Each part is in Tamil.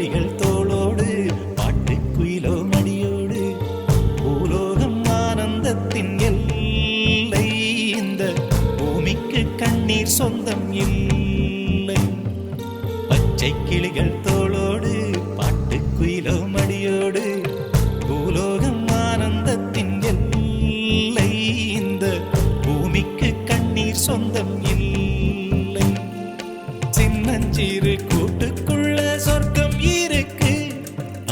கிளிகள் தோளோடு பாட்டுக்குயிலோ மடியோடு பூலோகம் ஆனந்தத்தின் எல்லை இந்த பூமிக்கு கண்ணீர் சொந்தம் இல்லை பச்சை கிளிகள் தோளோடு பாட்டுக்குயிலோ மடியோடு பூலோகம் ஆனந்தத்தின் எல்லை இந்த பூமிக்கு கண்ணீர் சொந்தம் இல்லை சின்னஞ்சிறு கூட்டுக்குள்ள சொர்க்கம் இருக்கு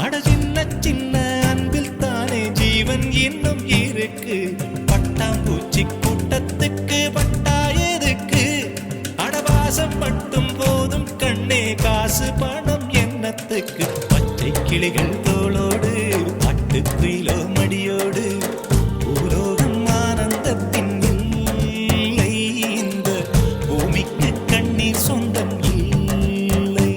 அட சின்ன சின்ன அன்பில் தானே ஜீவன் இன்னும் இருக்கு பட்டாம்பூச்சி கூட்டத்துக்கு பட்டா எதுக்கு அடவாசம் மட்டும் போதும் கண்ணே காசு பணம் என்னத்துக்கு பச்சை கிளிகள் தோளோடு பாட்டுக்குயிலோ மடியோடு பூலோகம் ஆனந்தத்தின் இல்லை இந்த பூமிக்கு கண்ணீர் சொந்தம் இல்லை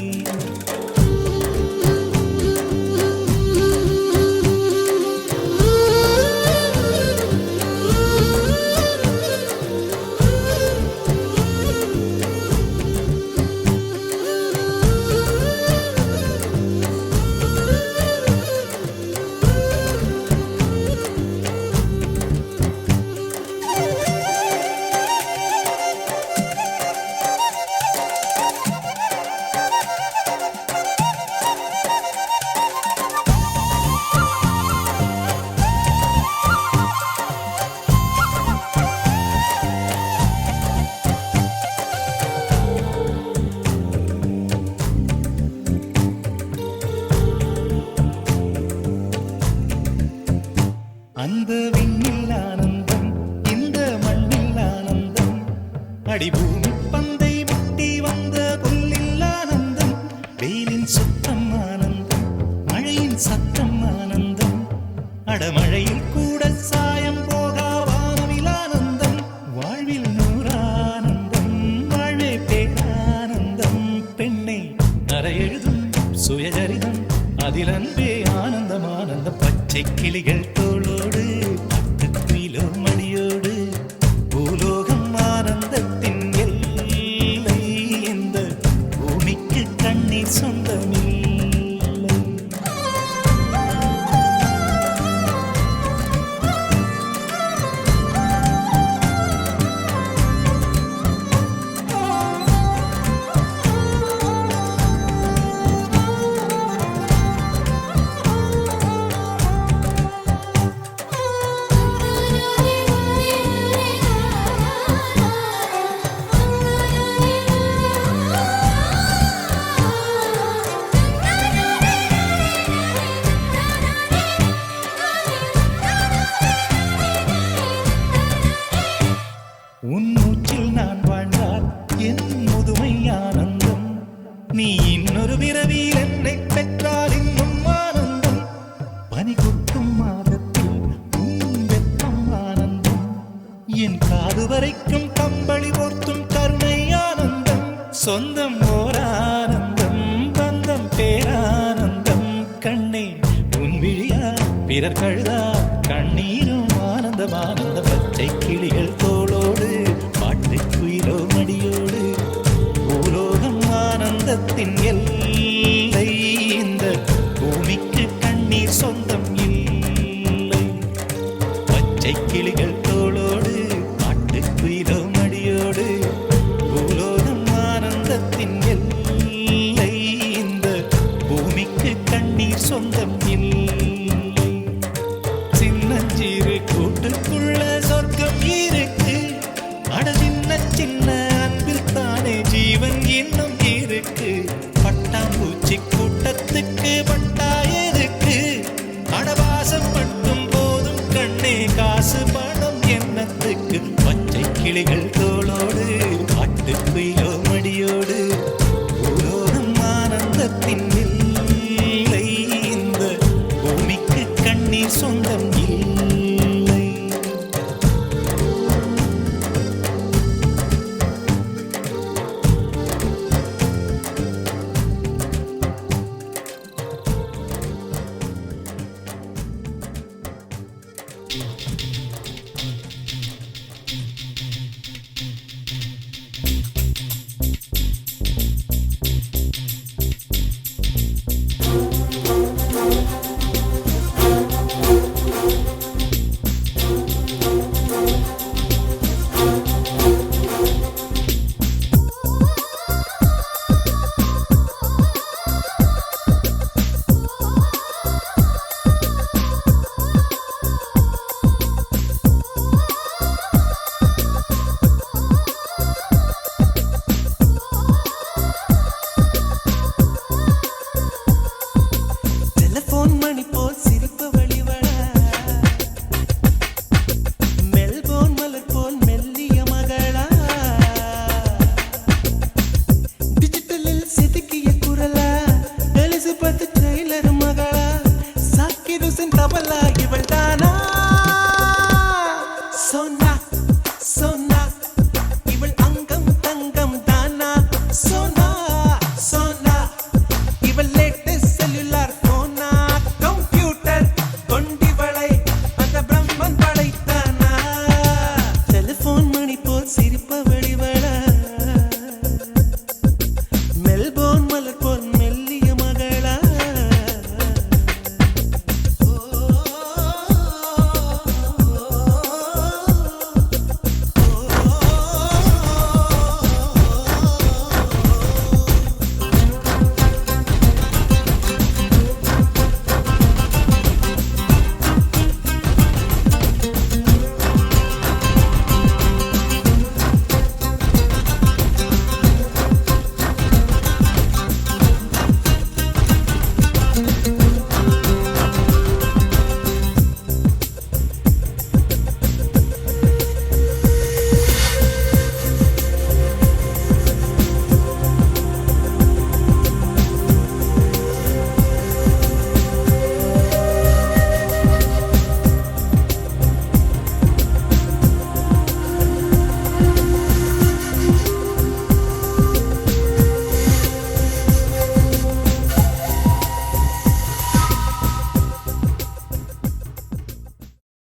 அந்த விண்ணில் ஆனந்தம் இந்த மண்ணில் ஆனந்தம் அடிபூமி பந்தை விட்டி வந்த புல்லில் ஆனந்தம் வெயிலின் சுத்தம் ஆனந்தம் மழையின் சத்தம் ஆனந்தம் அடமழையில் கூட சாயம் போகா வானவில் ஆனந்தம் வாழ்வில் நூறானந்தம் வாழ்வே பேரானந்தம் பெண்ணை அறையெழுதும் சுயசரிதம் அதில் அன்பே ஆனந்தம் ஆனந்தம் பச்சை கிளிகள் தோளோடு பாட்டுக்குயிலோ மடியோடு பூலோகம் ஆனந்தத்தின் எல்லை இந்த பூமிக்கு கண்ணீர் சொந்தமில்லை உன் மூச்சில் நான் வாழ்ந்தால் என் முதுமை ஆனந்தம் நீ இன்னொரு பிறவியில் என்னை பெற்றால் இன்னும் ஆனந்தம் பனி கொட்டும் மாதத்தில் உன் வெப்பம் ஆனந்தம் என் காது வரைக்கும் கம்பளி போர்த்தும் கருணை ஆனந்தம் சொந்தம் ஓர் ஆனந்தம் பந்தம் பேரானந்தம் கண்ணே உன் விழியா பிறர் கழுதா கண்ணீரும் ஆனந்தம் ஆனந்த பச்சை கிளிகள் தோளோடு பாட்டுக்குயிலோ மடியோடு பூலோகம் ஆனந்தத்தின் எல்லை இந்த பூமிக்கு கண்ணீர் சொந்தம் இல்லை பச்சை கிளிகள் தோளோடு பாட்டுக்குயிலோ மடியோடு பூலோகம் ஆனந்தத்தின் எல்லை இந்த பூமிக்கு கண்ணீர் சொந்தம் இல்லை சின்னஞ்சிறு கூட்டுக்குள்ள சொர்க்கம் இருக்கு அட சின்ன சின்ன அன்பில் தானே ஜீவன் இன்னும் இருக்கு பட்டாம்பூச்சி கூட்டத்துக்கு பட்டா எதுக்கு அடவாசம் மட்டும் போதும் கண்ணே காசு பணம் என்னத்துக்கு பச்சை கிளிகள் தோளோடு பாட்டுக்குயிலோ மடியோடு